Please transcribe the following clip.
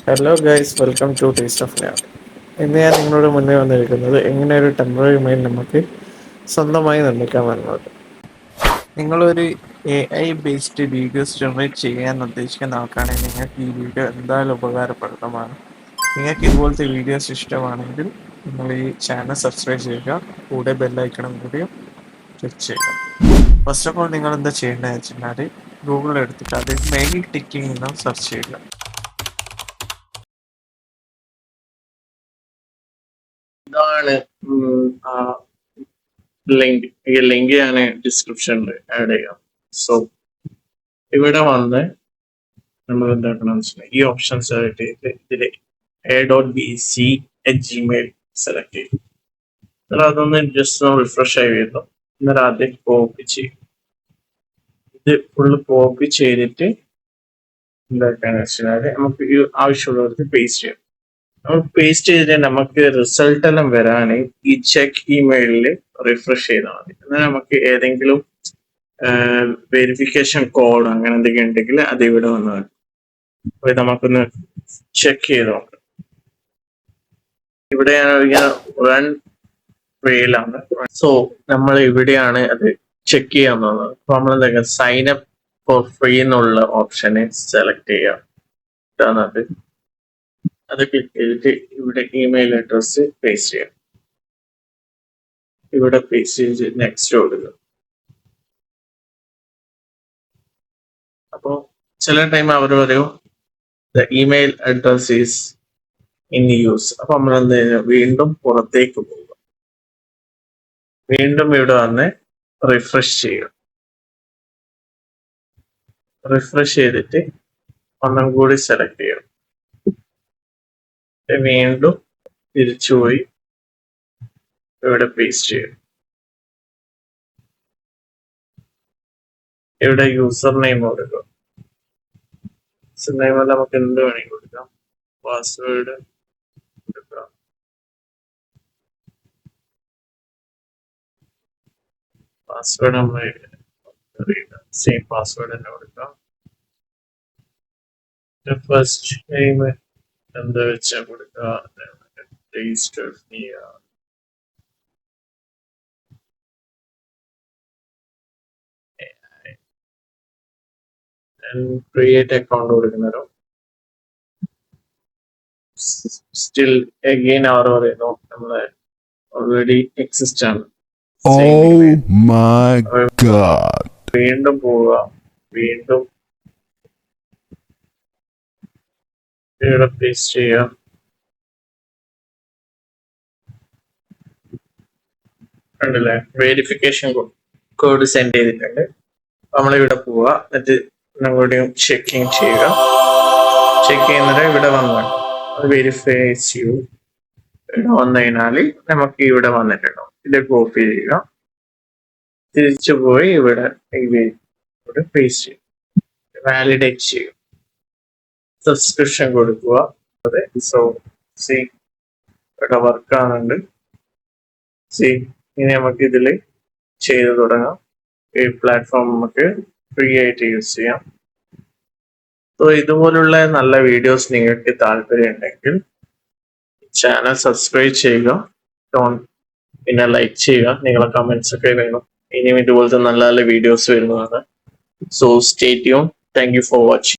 Hello guys, welcome to taste of lab. ഇന്ന് ഞാൻ നിങ്ങളുടെ മുന്നേ വന്നിരിക്കുന്നത് എങ്ങനെ ഒരു ടെമ്പററി മെയിൽ നമുക്ക് സ്വന്തമായി നിർമ്മിക്കാം എന്നത്. നിങ്ങളൊരു AI ബേസ്ഡ് വീഡിയോസ് ജനറേറ്റ് ചെയ്യാൻ ഉദ്ദേശിക്കുന്ന ആൾക്കാണെങ്കിൽ നിങ്ങൾക്ക് ഈ വീഡിയോ എന്തായാലും ഉപകാരപ്രദമാണ്. നിങ്ങൾക്ക് ഇതുപോലത്തെ വീഡിയോസ് ഇഷ്ടമാണെങ്കിൽ നിങ്ങൾ ഈ ചാനൽ സബ്സ്ക്രൈബ് ചെയ്യുക, കൂടെ ബെല്ലൈക്കണം കൂടിയും ക്ലിക്ക് ചെയ്യുക. ഫസ്റ്റ് ഓഫ് ഓൾ നിങ്ങൾ എന്താ ചെയ്യേണ്ടതെന്ന് വെച്ചാൽ ഗൂഗിൾ എടുത്തിട്ട് അത് മെയിൽ ടിക്കിംഗ് എന്ന് സെർച്ച് ചെയ്യുക. ഇതാണ് ലിങ്ക്. ഈ ലിങ്ക് ഞാൻ ഡിസ്ക്രിപ്ഷനിൽ ആഡ് ചെയ്യാം. സോ ഇവിടെ വന്ന് നമ്മൾ എന്താക്കണം വെച്ചാൽ ഈ ഓപ്ഷൻ സെലക്ട് ചെയ്തിട്ട് ഇതിൽ a.bc@gmail സെലക്ട് ചെയ്യും. എന്നാൽ അതൊന്ന് ജസ്റ്റ് റിഫ്രഷ് ആയി വരുന്നു. എന്നാൽ ആദ്യം കോപ്പി ചെയ്യും. ഇത് ഫുള്ള് കോപ്പി ചെയ്തിട്ട് എന്താക്കാന്ന് വെച്ചാൽ നമുക്ക് ഈ ആവശ്യമുള്ളവർക്ക് പേസ്റ്റ് ചെയ്യാം. നമ്മൾ പേസ്റ്റ് ചെയ്തിട്ട് നമുക്ക് റിസൾട്ട് എല്ലാം വരാൻ ഈ ചെക്ക് ഇമെയിലിൽ റിഫ്രഷ് ചെയ്താൽ മതി. എന്നാൽ നമുക്ക് ഏതെങ്കിലും വെരിഫിക്കേഷൻ കോഡ് അങ്ങനെ എന്തെങ്കിലും ഉണ്ടെങ്കിൽ അത് ഇവിടെ വന്ന് മതി. അപ്പൊ നമുക്കൊന്ന് ചെക്ക് ചെയ്ത് നോക്കാം. ഇവിടെ റൺ വെയിലാണ്. സോ നമ്മൾ ഇവിടെയാണ് അത് ചെക്ക് ചെയ്യാൻ പോകുന്നത്. അപ്പൊ നമ്മൾ എന്താ സൈൻ അപ്പ് ഫോർ ഫ്രീ എന്നുള്ള ഓപ്ഷനെ സെലക്ട് ചെയ്യാം. ഇതാണത്. അത് ക്ലിക്ക് ചെയ്തിട്ട് ഇവിടെ ഇമെയിൽ അഡ്രസ് പേസ്റ്റ് ചെയ്യാം. ഇവിടെ പേസ്റ്റ് ചെയ്ത് നെക്സ്റ്റ് കൊടുക്കുക. അപ്പോൾ ചില ടൈം അവർ പറയും the email address is in use. അപ്പൊ നമ്മൾ എന്ത് ചെയ്യുക, വീണ്ടും പുറത്തേക്ക് പോകുക. വീണ്ടും ഇവിടെ വന്ന് റിഫ്രഷ് ചെയ്യുക. റിഫ്രഷ് ചെയ്തിട്ട് ഒന്നും കൂടി സെലക്ട് ചെയ്യണം. വീണ്ടും തിരിച്ചുപോയി ഇവിടെ പേസ്റ്റ് ചെയ്യും. ഇവിടെ യൂസർ നെയിം കൊടുക്കുക. യൂസർ നെയിം നമുക്ക് എന്ത് വേണമെങ്കിൽ കൊടുക്കാം. പാസ്വേഡ് കൊടുക്കാം. പാസ്വേഡ് നമ്മൾ സെയിം പാസ്വേഡ് തന്നെ കൊടുക്കാം. ഫസ്റ്റ് നെയിം എന്താ വെച്ചാൽ കൊടുക്കുക. ക്രിയേറ്റ് അക്കൗണ്ട് കൊടുക്കുന്നവരോ സ്റ്റിൽ അഗെയിൻ അവർ പറയുന്നു നമ്മളെ ഓൾറെഡി എക്സിസ്റ്റ് ആണ്. വീണ്ടും പോവുക. വീണ്ടും ഇവിടെ പേസ്റ്റ് ചെയ്യുക. കണ്ടില്ലേ, വെരിഫിക്കേഷൻ കോഡ് സെൻഡ് ചെയ്തിട്ടുണ്ട്. നമ്മളിവിടെ പോവുക. എന്നിട്ട് നമ്മളുടെയും ചെക്കിങ് ചെയ്യുക. ചെക്ക് ചെയ്യുന്നത് ഇവിടെ വന്നു വെരിഫൈ ചെയ്യൂ. ഇവിടെ വന്നു കഴിഞ്ഞാൽ നമുക്ക് ഇവിടെ വന്നിട്ടുണ്ടോ, ഇത് കോപ്പി ചെയ്യുക. തിരിച്ചു പോയി ഇവിടെ പേസ്റ്റ് ചെയ്യും. വാലിഡേറ്റ് ചെയ്യും. സബ്സ്ക്രിപ്ഷൻ കൊടുക്കുക. അതെ, സോ സി ഇവിടെ വർക്ക് ആകുന്നുണ്ട്. സി ഇനി നമുക്ക് ഇതിൽ ചെയ്തു തുടങ്ങാം. ഈ പ്ലാറ്റ്ഫോം നമുക്ക് ഫ്രീ ആയിട്ട് യൂസ് ചെയ്യാം. സോ ഇതുപോലുള്ള നല്ല വീഡിയോസ് നിങ്ങൾക്ക് താല്പര്യം ഉണ്ടെങ്കിൽ ചാനൽ സബ്സ്ക്രൈബ് ചെയ്യുക, പിന്നെ ലൈക്ക് ചെയ്യുക. നിങ്ങളെ കമന്റ്സ് ഒക്കെ വേണം. ഇനിയും ഇതുപോലത്തെ നല്ല നല്ല വീഡിയോസ് വരുന്നതാണ്. So stay tune. Thank you for watching.